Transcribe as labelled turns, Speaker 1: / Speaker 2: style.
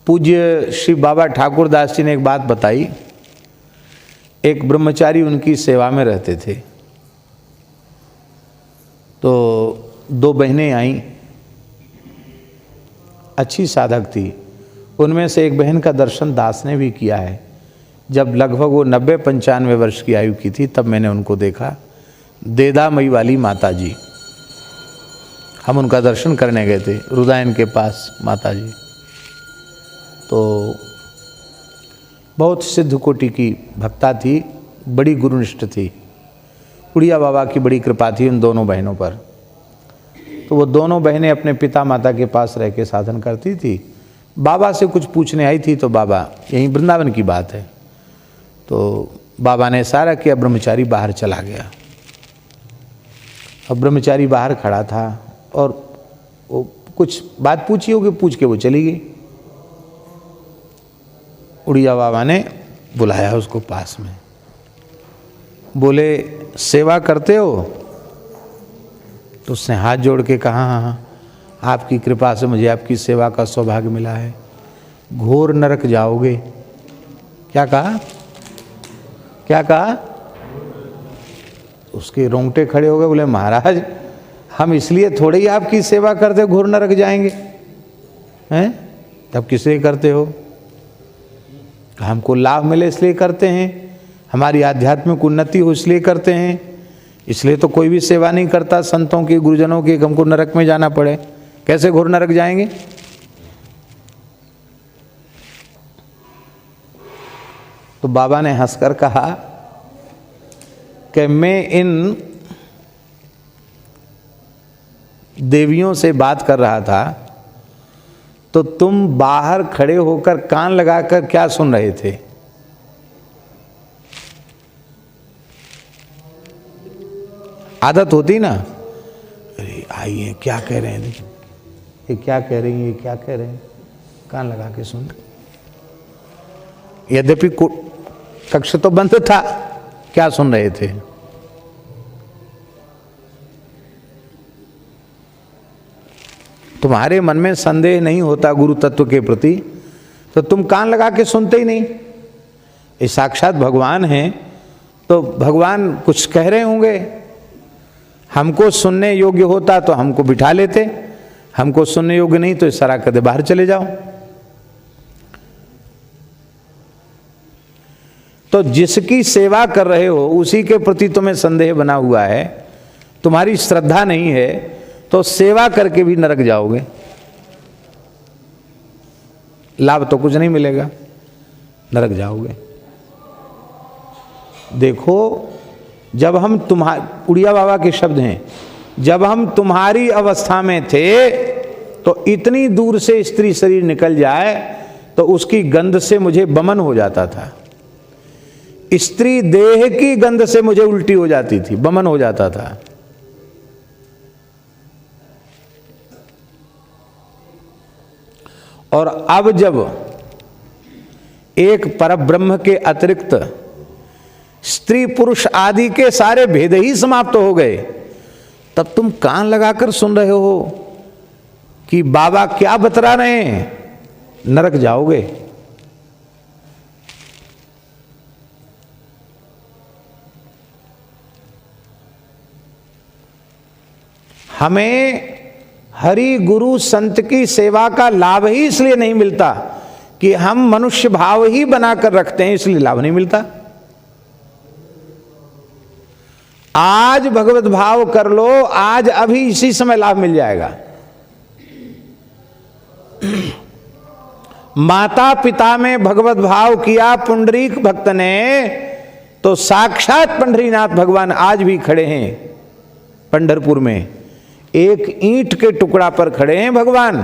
Speaker 1: पूज्य श्री बाबा ठाकुर दास जी ने एक बात बताई। एक ब्रह्मचारी उनकी सेवा में रहते थे, तो दो बहनें आईं, अच्छी साधक थी। उनमें से एक बहन का दर्शन दास ने भी किया है। जब लगभग वो 90-95 वर्ष की आयु की थी तब मैंने उनको देखा। देदामई वाली माता जी, हम उनका दर्शन करने गए थे रुदायन के पास। माता जी तो बहुत सिद्ध कोटि की भक्ता थी, बड़ी गुरुनिष्ठ थी। उड़िया बाबा की बड़ी कृपा थी उन दोनों बहनों पर। तो वो दोनों बहनें अपने पिता माता के पास रह के साधन करती थी। बाबा से कुछ पूछने आई थी, तो बाबा, यहीं वृंदावन की बात है, तो बाबा ने इशारा किया, ब्रह्मचारी बाहर चला गया। अब ब्रह्मचारी बाहर खड़ा था और वो कुछ बात पूछी होगी, पूछ के वो चली गई। उड़िया बाबा ने बुलाया उसको पास में, बोले सेवा करते हो? तो उसने हाथ जोड़ के कहा, हाँ, आपकी कृपा से मुझे आपकी सेवा का सौभाग्य मिला है। घोर नरक जाओगे। क्या कहा? क्या कहा? उसके रोंगटे खड़े हो गए। बोले महाराज, हम इसलिए थोड़े ही आपकी सेवा करते घोर नरक जाएंगे हैं? तब किस लिए करते हो? हमको लाभ मिले इसलिए करते हैं, हमारी आध्यात्मिक उन्नति हो इसलिए करते हैं। इसलिए तो कोई भी सेवा नहीं करता संतों की, गुरुजनों की, हमको नरक में जाना पड़े। कैसे घोर नरक जाएंगे? तो बाबा ने हंसकर कहा कि मैं इन देवियों से बात कर रहा था, तो तुम बाहर खड़े होकर कान लगाकर क्या सुन रहे थे? आदत होती ना, अरे आइए क्या कह रहे हैं, ये क्या कह रही है, ये क्या कह रहे हैं, कान लगा के सुन। यद्यपि कक्ष तो बंद था, क्या सुन रहे थे? तुम्हारे मन में संदेह नहीं होता गुरु तत्व के प्रति, तो तुम कान लगा के सुनते ही नहीं। ये साक्षात भगवान हैं, तो भगवान कुछ कह रहे होंगे। हमको सुनने योग्य होता तो हमको बिठा लेते, हमको सुनने योग्य नहीं तो इशारा कर दे बाहर चले जाओ। तो जिसकी सेवा कर रहे हो उसी के प्रति तुम्हें संदेह बना हुआ है, तुम्हारी श्रद्धा नहीं है, तो सेवा करके भी नरक जाओगे, लाभ तो कुछ नहीं मिलेगा, नरक जाओगे। देखो, जब हम उड़िया बाबा के शब्द हैं, जब हम तुम्हारी अवस्था में थे तो इतनी दूर से स्त्री शरीर निकल जाए तो उसकी गंध से मुझे बमन हो जाता था। स्त्री देह की गंध से मुझे उल्टी हो जाती थी, बमन हो जाता था। और अब जब एक परब्रह्म के अतिरिक्त स्त्री पुरुष आदि के सारे भेद ही समाप्त हो गए, तब तुम कान लगाकर सुन रहे हो कि बाबा क्या बतला रहे हैं, नरक जाओगे। हमें हरि गुरु संत की सेवा का लाभ ही इसलिए नहीं मिलता कि हम मनुष्य भाव ही बनाकर रखते हैं, इसलिए लाभ नहीं मिलता। आज भगवत भाव कर लो, आज अभी इसी समय लाभ मिल जाएगा। माता पिता में भगवत भाव किया पुंडरीक भक्त ने, तो साक्षात पंढरीनाथ भगवान आज भी खड़े हैं पंढरपुर में। एक ईंट के टुकड़ा पर खड़े हैं भगवान।